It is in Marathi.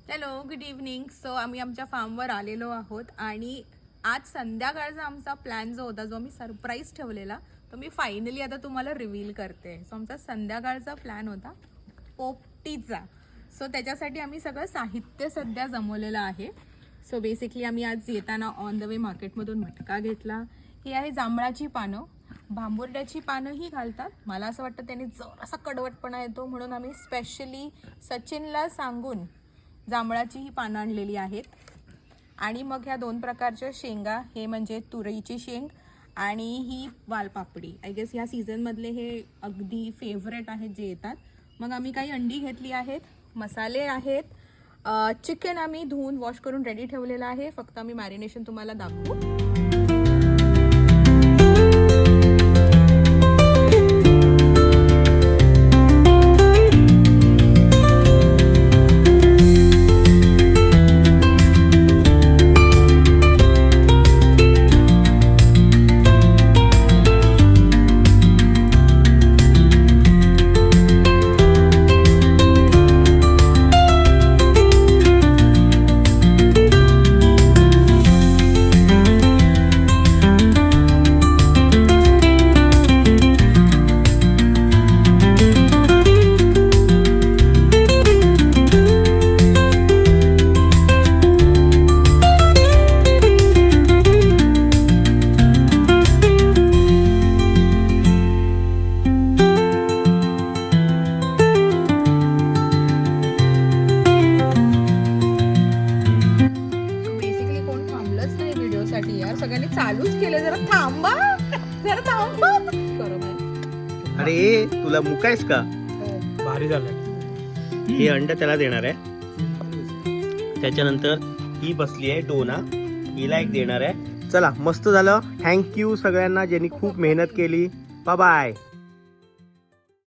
Hello, good evening. सो आम्ही आमच्या फार्मवर आलेलो आहोत आणि आज संध्याकाळचा आमचा प्लॅन जो होता, जो आम्ही सरप्राईज ठेवलेला, तो मी फायनली आता तुम्हाला रिव्हील करते. सो आमचा संध्याकाळचा प्लॅन होता पोपटीचा. सो त्याच्यासाठी आम्ही सगळं साहित्य सध्या जमवलेलं आहे. सो बेसिकली आम्ही आज येताना ऑन द वे मार्केटमधून मटका घेतला. ही आहे जांभळाची पानं, भांबुर्ड्याची पानंही घालतात. मला असं वाटतं त्याने जरासा कडवटपणा येतो, म्हणून आम्ही स्पेशली सचिनला सांगून जांभळाची ही पानं आणलेली आहेत. आणि मग ह्या दोन प्रकारच्या शेंगा, हे म्हणजे तुरीची शेंग आणि ही वालपापडी. आय गेस ह्या सीझनमधले हे अगदी फेवरेट आहेत जे येतात. मग आम्ही काही अंडी घेतली आहेत, मसाले आहेत, चिकन आम्ही धुवून वॉश करून रेडी ठेवलेलं आहे. फक्त आम्ही मॅरिनेशन तुम्हाला दाखवू. यार सगळ्यांनी चालूच केलं. जरा थांबा, जरा थांबा. अरे तुला मुकायस का? भारी झालं. हे अंड त्याला देणार आहे. त्याच्यानंतर ही बसली आहे डोना, हिला एक देणार आहे. चला, मस्त झालं. थँक्यू सगळ्यांना ज्यांनी खूप मेहनत केली. Bye bye.